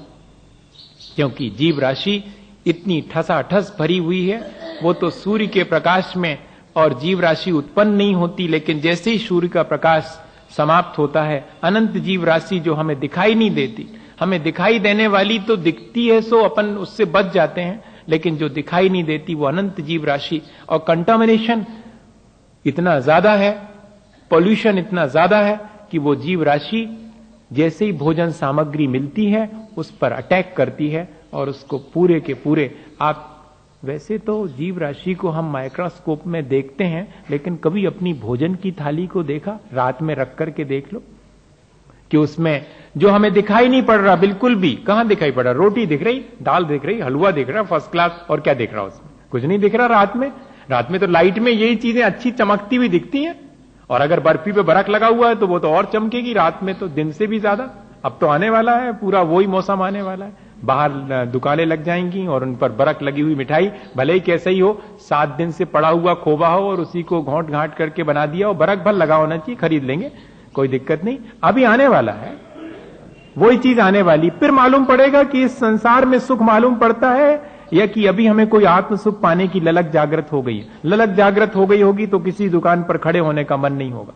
क्योंकि जीव राशि इतनी ठसाठस भरी हुई है। वो तो सूर्य के प्रकाश में और जीव राशि उत्पन्न नहीं होती, लेकिन जैसे ही सूर्य का प्रकाश समाप्त होता है, अनंत जीव राशि जो हमें दिखाई नहीं देती, हमें दिखाई देने वाली तो दिखती है सो अपन उससे बच जाते हैं, लेकिन जो दिखाई नहीं देती वो अनंत जीव राशि। और कंटामिनेशन इतना ज्यादा है, पॉल्यूशन इतना ज्यादा है कि वो जीव राशि जैसे ही भोजन सामग्री मिलती है उस पर अटैक करती है और उसको पूरे के पूरे। आप वैसे तो जीव राशि को हम माइक्रोस्कोप में देखते हैं, लेकिन कभी अपनी भोजन की थाली को देखा? रात में रख करके देख लो कि उसमें जो हमें दिखाई नहीं पड़ रहा, बिल्कुल भी कहां दिखाई पड़ रहा, रोटी दिख रही, दाल दिख रही, हलवा दिख रहा फर्स्ट क्लास, और क्या दिख रहा उसमें? कुछ नहीं दिख रहा। रात में तो लाइट में यही चीजें अच्छी चमकती हुई दिखती हैं, और अगर बर्फी पे बर्फ लगा हुआ है तो वो तो और चमकेगी रात में तो दिन से भी ज्यादा। अब तो आने वाला है, पूरा वही मौसम आने वाला है, बाहर दुकानें लग जाएंगी और उन पर बर्फ लगी हुई मिठाई, भले ही कैसे ही हो, 7 दिन से पड़ा हुआ खोबा हो और उसी को घोंट घाट करके बना दिया और बर्फ भर लगा होना चाहिए, खरीद लेंगे, कोई दिक्कत नहीं। अभी आने वाला है, वही चीज आने वाली, फिर मालूम पड़ेगा कि इस संसार में सुख मालूम पड़ता है या कि अभी हमें कोई आत्म सुख पाने की ललक जागृत हो गई है। ललक जागृत हो गई होगी तो किसी दुकान पर खड़े होने का मन नहीं होगा,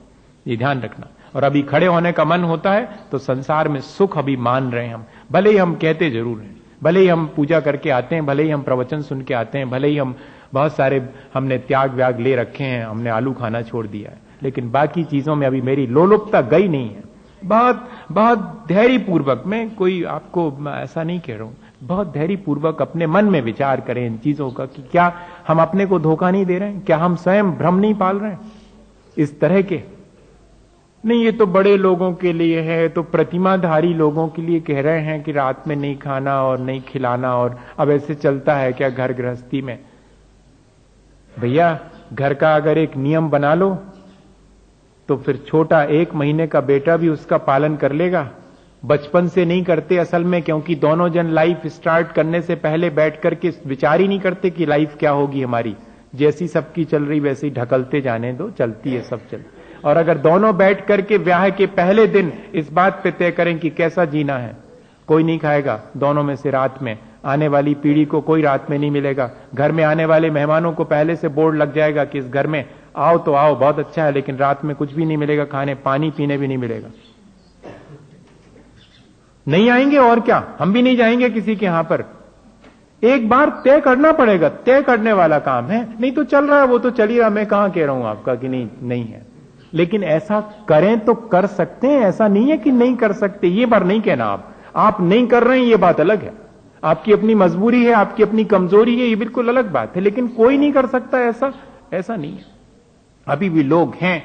ये ध्यान रखना। और अभी खड़े होने का मन होता है तो संसार में सुख अभी मान रहे हैं हम, भले ही हम कहते जरूर हैं, भले ही हम पूजा करके आते हैं, भले ही हम प्रवचन सुन के आते हैं, भले ही हम बहुत सारे हमने त्याग व्याग ले रखे हैं, हमने आलू खाना छोड़ दिया है, लेकिन बाकी चीजों में अभी मेरी लोलुपता गई नहीं है। बहुत बहुत धैर्य पूर्वक, मैं कोई आपको ऐसा नहीं कह रहा हूं, बहुत धैर्यपूर्वक अपने मन में विचार करें इन चीजों का कि क्या हम अपने को धोखा नहीं दे रहे हैं, क्या हम स्वयं भ्रम नहीं पाल रहे हैं इस तरह के। नहीं, ये तो बड़े लोगों के लिए है, तो प्रतिमाधारी लोगों के लिए कह रहे हैं कि रात में नहीं खाना और नहीं खिलाना, और अब ऐसे चलता है क्या घर गृहस्थी में? भैया, घर का अगर एक नियम बना लो तो फिर छोटा 1 महीने का बेटा भी उसका पालन कर लेगा। बचपन से नहीं करते असल में, क्योंकि दोनों जन लाइफ स्टार्ट करने से पहले बैठ करके विचार ही नहीं करते कि लाइफ क्या होगी हमारी। जैसी सबकी चल रही वैसे ही ढकलते जाने दो, चलती है सब चल। और अगर दोनों बैठ करके ब्याह के पहले दिन इस बात पे तय करें कि कैसा जीना है, कोई नहीं खाएगा दोनों में से रात में, आने वाली पीढ़ी को कोई रात में नहीं मिलेगा। घर में आने वाले मेहमानों को पहले से बोर्ड लग जाएगा कि इस घर में आओ तो आओ, बहुत अच्छा है, लेकिन रात में कुछ भी नहीं मिलेगा खाने, पानी पीने भी नहीं मिलेगा। नहीं आएंगे और क्या, हम भी नहीं जाएंगे किसी के यहां पर। एक बार तय करना पड़ेगा, तय करने वाला काम है। नहीं तो चल रहा है, वो तो चल ही रहा, मैं कहां कह रहा हूं आपका कि नहीं है। लेकिन ऐसा करें तो कर सकते हैं, ऐसा नहीं है कि नहीं कर सकते। ये बार नहीं कहना आप नहीं कर रहे हैं, ये बात अलग है। आपकी अपनी मजबूरी है, आपकी अपनी कमजोरी है, ये बिल्कुल अलग बात है। लेकिन कोई नहीं कर सकता ऐसा नहीं है। अभी भी लोग हैं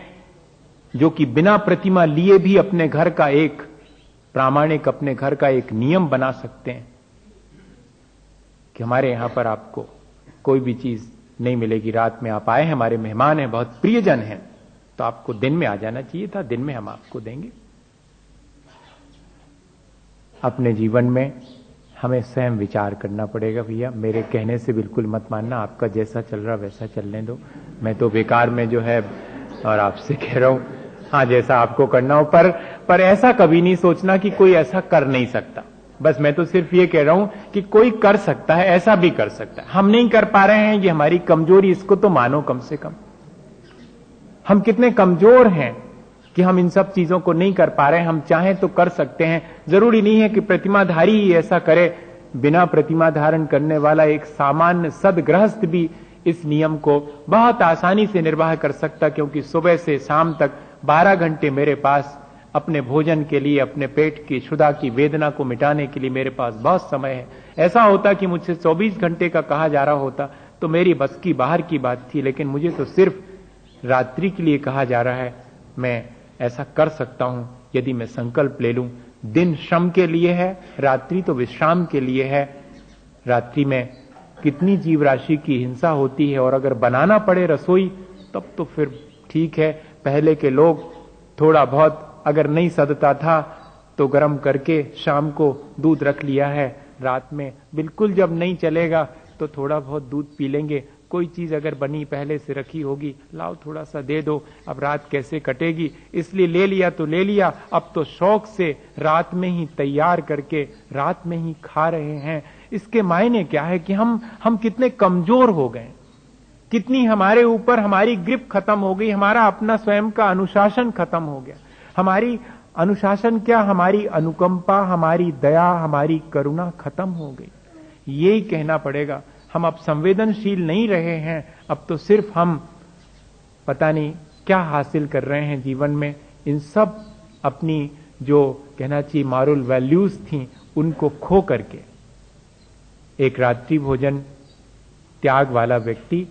जो कि बिना प्रतिमा लिए भी अपने घर का एक प्रामाणिक, अपने घर का एक नियम बना सकते हैं कि हमारे यहां पर आपको कोई भी चीज नहीं मिलेगी। रात में आप आए हैं, हमारे मेहमान हैं, बहुत प्रियजन हैं, तो आपको दिन में आ जाना चाहिए था, दिन में हम आपको देंगे। अपने जीवन में हमें स्वयं विचार करना पड़ेगा। भैया, मेरे कहने से बिल्कुल मत मानना, आपका जैसा चल रहा वैसा चलने दो, मैं तो बेकार में जो है, और आपसे कह रहा हूं, हाँ जैसा आपको करना हो, पर ऐसा कभी नहीं सोचना कि कोई ऐसा कर नहीं सकता। बस मैं तो सिर्फ ये कह रहा हूं कि कोई कर सकता है, ऐसा भी कर सकता है। हम नहीं कर पा रहे हैं, ये हमारी कमजोरी, इसको तो मानो कम से कम। हम कितने कमजोर हैं कि हम इन सब चीजों को नहीं कर पा रहे हैं। हम चाहें तो कर सकते हैं। जरूरी नहीं है कि प्रतिमाधारी ही ऐसा करे। बिना प्रतिमा धारण करने वाला एक सामान्य सदगृहस्थ भी इस नियम को बहुत आसानी से निर्वाह कर सकता, क्योंकि सुबह से शाम तक 12 घंटे मेरे पास अपने भोजन के लिए, अपने पेट की क्षुधा की वेदना को मिटाने के लिए मेरे पास बहुत समय है। ऐसा होता कि मुझसे 24 घंटे का कहा जा रहा होता तो मेरी बस की बाहर की बात थी, लेकिन मुझे तो सिर्फ रात्रि के लिए कहा जा रहा है। मैं ऐसा कर सकता हूं यदि मैं संकल्प ले लूं। दिन श्रम के लिए है, रात्रि तो विश्राम के लिए है। रात्रि में कितनी जीव राशि की हिंसा होती है, और अगर बनाना पड़े रसोई तब तो फिर ठीक है। पहले के लोग थोड़ा बहुत अगर नहीं सदता था तो गर्म करके शाम को दूध रख लिया है। रात में बिल्कुल जब नहीं चलेगा तो थोड़ा बहुत दूध पी लेंगे। कोई चीज अगर बनी पहले से रखी होगी, लाओ थोड़ा सा दे दो, अब रात कैसे कटेगी, इसलिए ले लिया तो ले लिया। अब तो शौक से रात में ही तैयार करके रात में ही खा रहे हैं। इसके मायने क्या है कि हम कितने कमजोर हो गए, कितनी हमारे ऊपर हमारी ग्रिप खत्म हो गई, हमारा अपना स्वयं का अनुशासन खत्म हो गया। हमारी अनुशासन क्या, हमारी अनुकंपा, हमारी दया, हमारी करुणा खत्म हो गई। यही कहना पड़ेगा। हम अब संवेदनशील नहीं रहे हैं। अब तो सिर्फ हम पता नहीं क्या हासिल कर रहे हैं जीवन में। इन सब अपनी जो कहना चाहिए मॉरल वैल्यूज थी उनको खो करके एक रात्रि भोजन त्याग वाला व्यक्ति,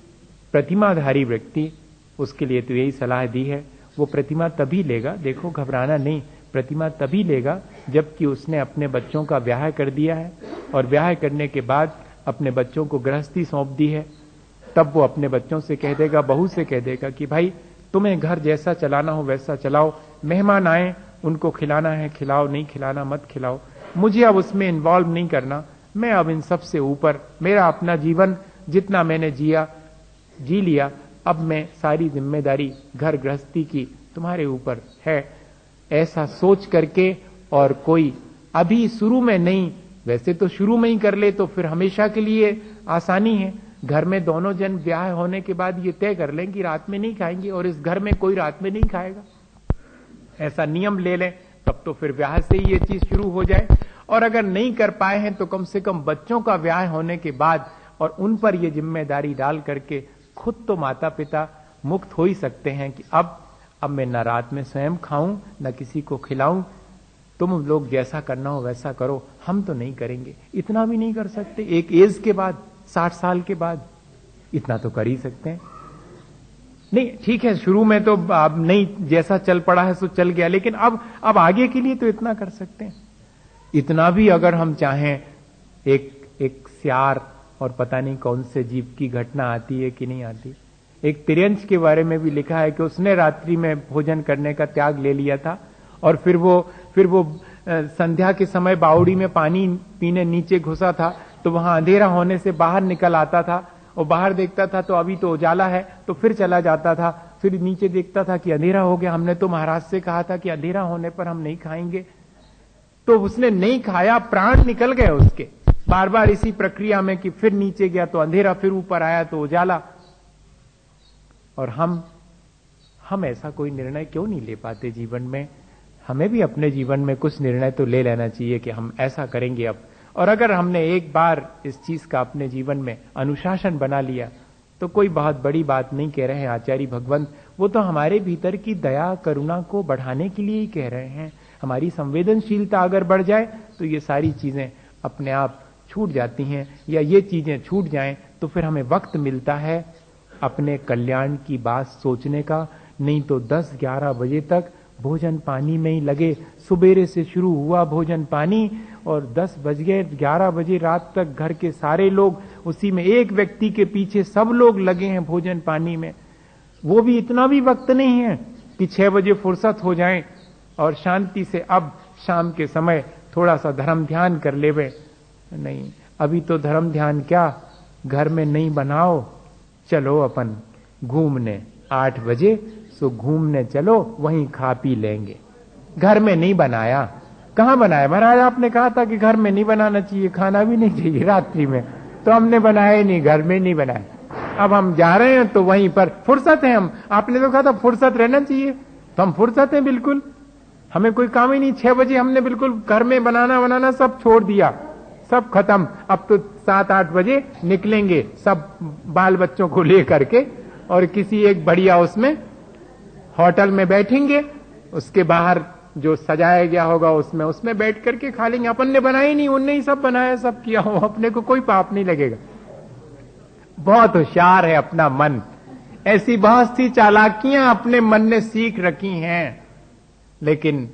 प्रतिमाधारी व्यक्ति, उसके लिए तो यही सलाह दी है। वो प्रतिमा तभी लेगा, देखो घबराना नहीं, प्रतिमा तभी लेगा जबकि उसने अपने बच्चों का ब्याह कर दिया है, और ब्याह करने के बाद अपने बच्चों को गृहस्थी सौंप दी है। तब वो अपने बच्चों से कह देगा, बहू से कह देगा कि भाई तुम्हें घर जैसा चलाना हो वैसा चलाओ, मेहमान आए उनको खिलाना है खिलाओ, नहीं खिलाना मत खिलाओ, मुझे अब उसमें इन्वॉल्व नहीं करना। मैं अब इन सब से ऊपर, मेरा अपना जीवन जितना मैंने जी लिया, अब मैं सारी जिम्मेदारी घर गृहस्थी की तुम्हारे ऊपर है। ऐसा सोच करके, और कोई अभी शुरू में नहीं, वैसे तो शुरू में ही कर ले तो फिर हमेशा के लिए आसानी है। घर में दोनों जन ब्याह होने के बाद ये तय कर लें कि रात में नहीं खाएंगे, और इस घर में कोई रात में नहीं खाएगा, ऐसा नियम ले लें, तब तो फिर ब्याह से ही ये चीज शुरू हो जाए। और अगर नहीं कर पाए हैं तो कम से कम बच्चों का ब्याह होने के बाद और उन पर ये जिम्मेदारी डाल करके खुद तो माता पिता मुक्त हो ही सकते हैं कि अब मैं न रात में स्वयं खाऊं न किसी को खिलाऊं। तुम लोग जैसा करना हो वैसा करो, हम तो नहीं करेंगे। इतना भी नहीं कर सकते? एक एज के बाद, 60 साल के बाद इतना तो कर ही सकते हैं। नहीं ठीक है, शुरू में तो अब नहीं, जैसा चल पड़ा है सो चल गया, लेकिन अब आगे के लिए तो इतना कर सकते हैं। इतना भी अगर हम चाहें, एक सियार और पता नहीं कौन से जीव की घटना आती है कि नहीं आती। एक तिर्यंच के बारे में भी लिखा है कि उसने रात्रि में भोजन करने का त्याग ले लिया था, और फिर वो संध्या के समय बावड़ी में पानी पीने नीचे घुसा था, तो वहां अंधेरा होने से बाहर निकल आता था, और बाहर देखता था तो अभी तो उजाला है, तो फिर चला जाता था, फिर नीचे देखता था कि अंधेरा हो गया, हमने तो महाराज से कहा था कि अंधेरा होने पर हम नहीं खाएंगे। तो उसने नहीं खाया, प्राण निकल गए उसके, बार बार इसी प्रक्रिया में कि फिर नीचे गया तो अंधेरा, फिर ऊपर आया तो उजाला। और हम ऐसा कोई निर्णय क्यों नहीं ले पाते जीवन में? हमें भी अपने जीवन में कुछ निर्णय तो ले लेना चाहिए कि हम ऐसा करेंगे अब। और अगर हमने एक बार इस चीज का अपने जीवन में अनुशासन बना लिया तो कोई बहुत बड़ी बात नहीं कह रहे हैं आचार्य भगवंत, वो तो हमारे भीतर की दया करुणा को बढ़ाने के लिए ही कह रहे हैं। हमारी संवेदनशीलता अगर बढ़ जाए तो ये सारी चीजें अपने आप छूट जाती हैं, या ये चीजें छूट जाएं तो फिर हमें वक्त मिलता है अपने कल्याण की बात सोचने का। नहीं तो 10-11 बजे तक भोजन पानी में ही लगे, सुबेरे से शुरू हुआ भोजन पानी, और 10 बज गए, 11 बजे रात तक घर के सारे लोग उसी में, एक व्यक्ति के पीछे सब लोग लगे हैं भोजन पानी में। वो भी इतना भी वक्त नहीं है कि 6 बजे फुर्सत हो जाए और शांति से अब शाम के समय थोड़ा सा धर्म ध्यान कर लेवे। नहीं, अभी तो धर्म ध्यान क्या, घर में नहीं बनाओ, चलो अपन घूमने 8 बजे, सो घूमने चलो, वहीं खा पी लेंगे। घर में नहीं बनाया, कहां बनाया महाराज? आपने कहा था कि घर में नहीं बनाना चाहिए, खाना भी नहीं चाहिए रात्रि में, तो हमने बनाया ही नहीं, घर में नहीं बनाया। अब हम जा रहे हैं तो वहीं पर फुर्सत है। हम, आपने तो कहा था फुर्सत रहना चाहिए, तो हम फुर्सत है बिल्कुल, हमें कोई काम ही नहीं। 6 बजे हमने बिल्कुल घर में बनाना सब छोड़ दिया, सब खत्म। अब तो 7-8 बजे निकलेंगे सब बाल बच्चों को लेकर के, और किसी एक बढ़िया उसमें होटल में बैठेंगे, उसके बाहर जो सजाया गया होगा उसमें बैठ करके खा लेंगे। अपन ने बनाया ही नहीं, उनने ही सब बनाया, सब किया हो, अपने को कोई पाप नहीं लगेगा। बहुत होशियार है अपना मन, ऐसी बहुत सी चालाकियां अपने मन ने सीख रखी हैं। लेकिन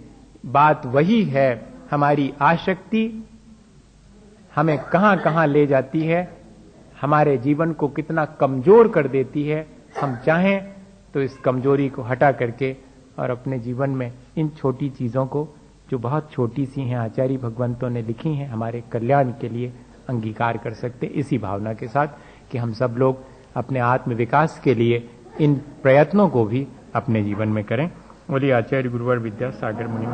बात वही है, हमारी आसक्ति हमें कहां कहां ले जाती है, हमारे जीवन को कितना कमजोर कर देती है। हम चाहें तो इस कमजोरी को हटा करके और अपने जीवन में इन छोटी चीजों को, जो बहुत छोटी सी हैं, आचार्य भगवंतों ने लिखी हैं हमारे कल्याण के लिए, अंगीकार कर सकते, इसी भावना के साथ कि हम सब लोग अपने आत्म विकास के लिए इन प्रयत्नों को भी अपने जीवन में करें। बोलिए आचार्य गुरुवर विद्यासागर मुनि।